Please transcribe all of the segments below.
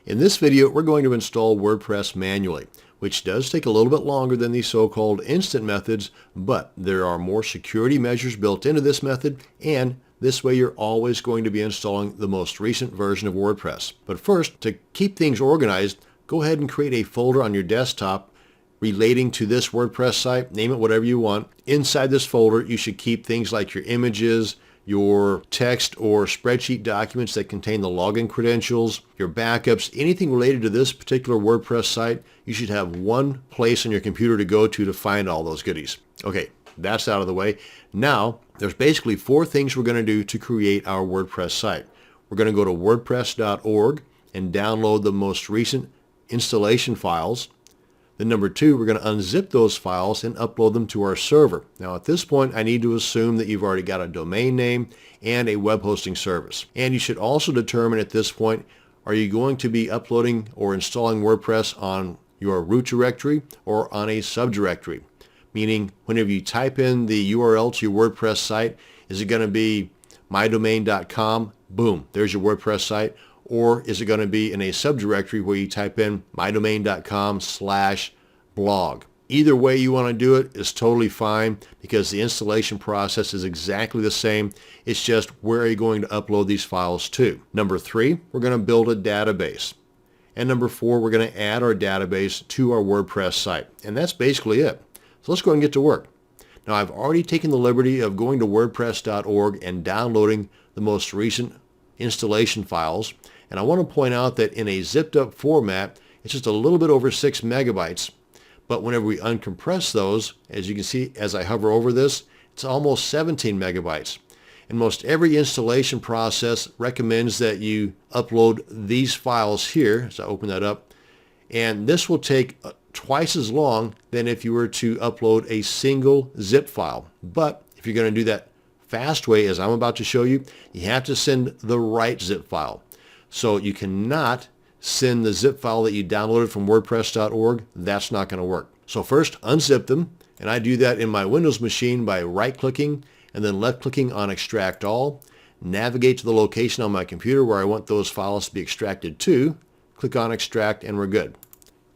In this video, we're going to install WordPress manually, which does take a little bit longer than the so-called instant methods, but there are more security measures built into this method, and this way you're always going to be installing the most recent version of WordPress. But first, to keep things organized, go ahead and create a folder on your desktop relating to this WordPress site. Name it whatever you want. Inside this folder, you should keep things like your images, your text or spreadsheet documents that contain the login credentials, your backups, anything related to this particular WordPress site. You should have one place on your computer to go to find all those goodies. Okay, that's out of the way. Now, there's basically four things we're going to do to create our WordPress site. We're going to go to wordpress.org and download the most recent installation files. Then number two, we're going to unzip those files and upload them to our server. Now at this point, I need to assume that you've already got a domain name and a web hosting service. And you should also determine at this point, are you going to be uploading or installing WordPress on your root directory or on a subdirectory? Meaning, whenever you type in the URL to your WordPress site, is it going to be mydomain.com? Boom, there's your WordPress site. Or is it going to be in a subdirectory where you type in mydomain.com/blog? Either way you want to do it is totally fine because the installation process is exactly the same. It's just where are you going to upload these files to? Number three, we're going to build a database. And number four, we're going to add our database to our WordPress site. And that's basically it. So let's go ahead and get to work. Now I've already taken the liberty of going to wordpress.org and downloading the most recent installation files. And I want to point out that in a zipped up format, it's just a little bit over 6 megabytes. But whenever we uncompress those, as you can see as I hover over this, it's almost 17 megabytes. And most every installation process recommends that you upload these files here. So I open that up. And this will take twice as long than if you were to upload a single zip file. But if you're going to do that fast way, as I'm about to show you, you have to send the right zip file. So you cannot send the zip file that you downloaded from wordpress.org. That's not going to work. So first, unzip them. And I do that in my Windows machine by right-clicking and then left-clicking on Extract All. Navigate to the location on my computer where I want those files to be extracted to. Click on Extract and we're good.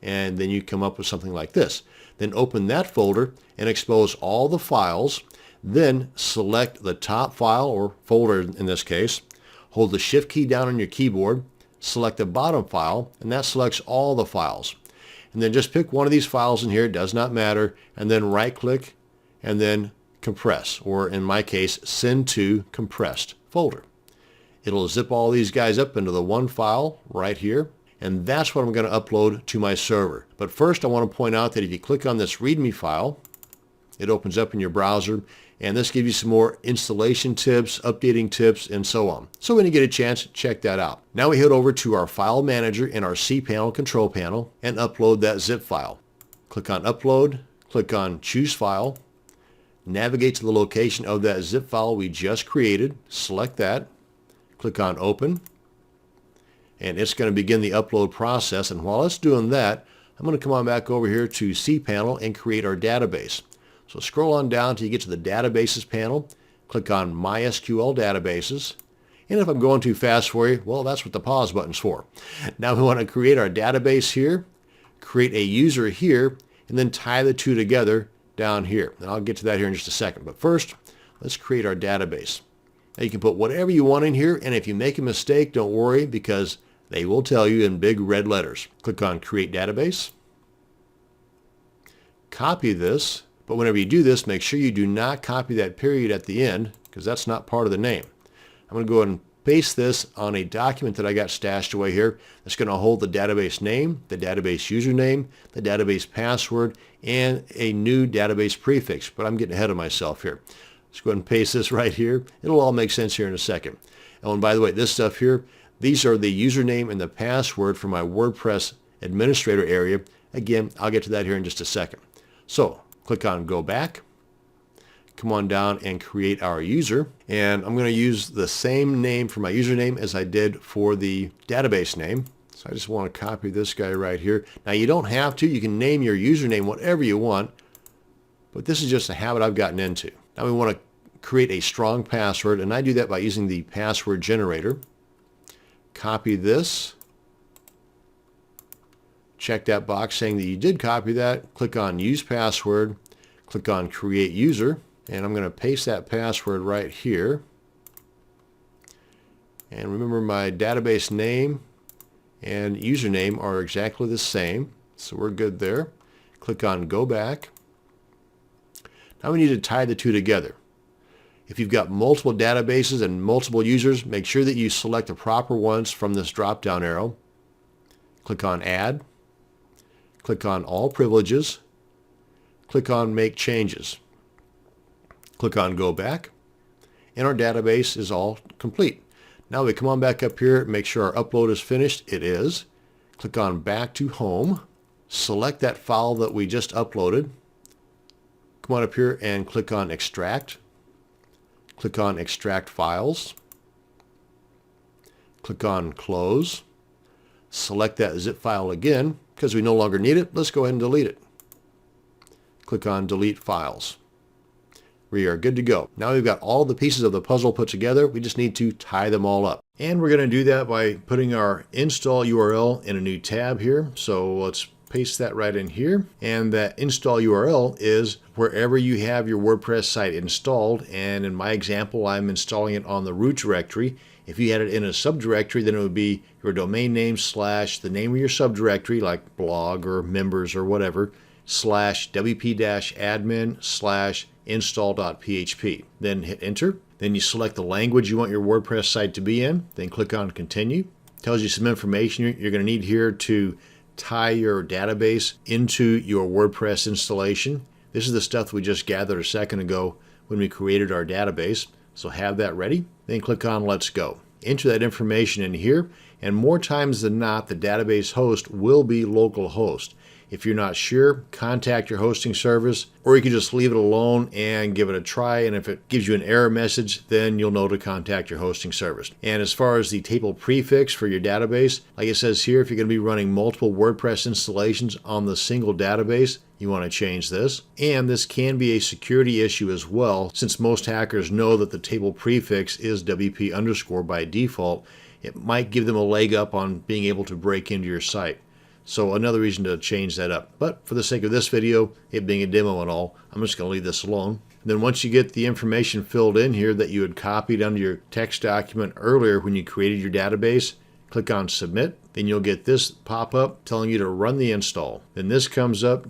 And then you come up with something like this. Then open that folder and expose all the files. Then select the top file or folder in this case. Hold the Shift key down on your keyboard, select the bottom file, and that selects all the files. And then just pick one of these files in here, it does not matter, and then right-click and then compress, or in my case, send to compressed folder. It'll zip all these guys up into the one file right here, and that's what I'm going to upload to my server. But first I want to point out that if you click on this README file, it opens up in your browser, and this gives you some more installation tips, updating tips, and so on. So when you get a chance, check that out. Now we head over to our file manager in our cPanel control panel and upload that zip file. Click on Upload, click on Choose File, navigate to the location of that zip file we just created, select that, click on Open, and it's going to begin the upload process. And while it's doing that, I'm going to come on back over here to cPanel and create our database. So scroll on down till you get to the Databases panel. Click on MySQL Databases. And if I'm going too fast for you, well, that's what the pause button's for. Now we want to create our database here, create a user here, and then tie the two together down here. And I'll get to that here in just a second. But first, let's create our database. Now you can put whatever you want in here, and if you make a mistake, don't worry, because they will tell you in big red letters. Click on Create Database. Copy this. But whenever you do this, make sure you do not copy that period at the end because that's not part of the name. I'm going to go ahead and paste this on a document that I got stashed away here. That's going to hold the database name, the database username, the database password, and a new database prefix. But I'm getting ahead of myself here. Let's go ahead and paste this right here. It'll all make sense here in a second. Oh, and by the way, this stuff here, these are the username and the password for my WordPress administrator area. Again, I'll get to that here in just a second. So, click on Go Back, come on down and create our user. And I'm going to use the same name for my username as I did for the database name. So I just want to copy this guy right here. Now you don't have to. You can name your username whatever you want. But this is just a habit I've gotten into. Now we want to create a strong password. And I do that by using the password generator. Copy this. Check that box saying that you did copy that. Click on Use Password. Click on Create User. And I'm going to paste that password right here. And remember, my database name and username are exactly the same. So we're good there. Click on Go Back. Now we need to tie the two together. If you've got multiple databases and multiple users, make sure that you select the proper ones from this drop-down arrow. Click on Add. Click on All Privileges. Click on Make Changes. Click on Go Back. And our database is all complete. Now we come on back up here, make sure our upload is finished. It is. Click on Back to Home. Select that file that we just uploaded. Come on up here and click on Extract. Click on Extract Files. Click on Close. Select that zip file again. Because we no longer need it, let's go ahead and delete it. Click on Delete Files. We are good to go. Now we've got all the pieces of the puzzle put together. We just need to tie them all up. And we're going to do that by putting our install URL in a new tab here. So let's paste that right in here. And that install URL is wherever you have your WordPress site installed. And in my example, I'm installing it on the root directory. If you had it in a subdirectory, then it would be your domain name / the name of your subdirectory, like blog or members or whatever, / wp-admin / install.php. Then hit enter. Then you select the language you want your WordPress site to be in. Then click on continue. Tells you some information you're going to need here to tie your database into your WordPress installation. This is the stuff we just gathered a second ago when we created our database. So have that ready. Then click on Let's Go. Enter that information in here, and more times than not, the database host will be localhost. If you're not sure, contact your hosting service, or you can just leave it alone and give it a try. And if it gives you an error message, then you'll know to contact your hosting service. And as far as the table prefix for your database, like it says here, if you're going to be running multiple WordPress installations on the single database, you want to change this. And this can be a security issue as well, since most hackers know that the table prefix is WP_ by default. It might give them a leg up on being able to break into your site. So another reason to change that up. But for the sake of this video, it being a demo and all, I'm just going to leave this alone. And then once you get the information filled in here that you had copied under your text document earlier when you created your database, click on Submit. Then you'll get this pop-up telling you to run the install. Then this comes up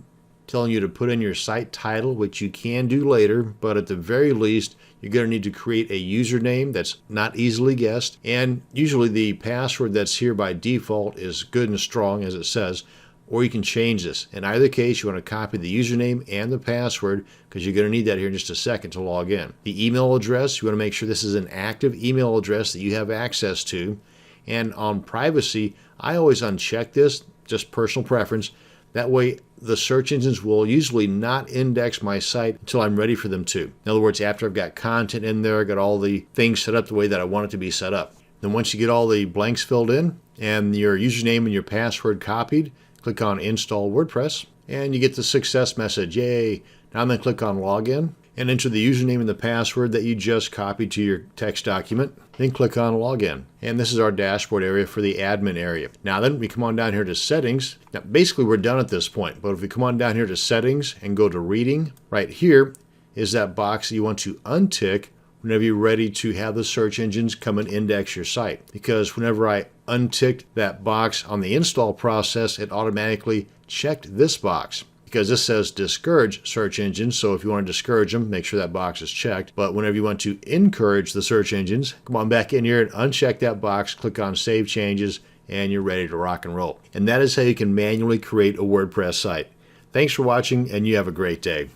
telling you to put in your site title, which you can do later, but at the very least, you're going to need to create a username that's not easily guessed. And usually the password that's here by default is good and strong, as it says, or you can change this. In either case, you want to copy the username and the password because you're going to need that here in just a second to log in. The email address, you want to make sure this is an active email address that you have access to. And on privacy, I always uncheck this, just personal preference. That way, the search engines will usually not index my site until I'm ready for them to. In other words, after I've got content in there, I've got all the things set up the way that I want it to be set up. Then once you get all the blanks filled in and your username and your password copied, click on Install WordPress and you get the success message. Yay! Now I'm going to click on Login and enter the username and the password that you just copied to your text document. Then click on Login. And this is our dashboard area for the admin area. Now then we come on down here to Settings. Now basically we're done at this point, but if we come on down here to Settings and go to Reading, right here is that box that you want to untick whenever you're ready to have the search engines come and index your site. Because whenever I unticked that box on the install process, it automatically checked this box. Because this says discourage search engines, so if you want to discourage them, make sure that box is checked. But whenever you want to encourage the search engines, come on back in here and uncheck that box, click on Save Changes, and you're ready to rock and roll. And that is how you can manually create a WordPress site. Thanks for watching, and you have a great day.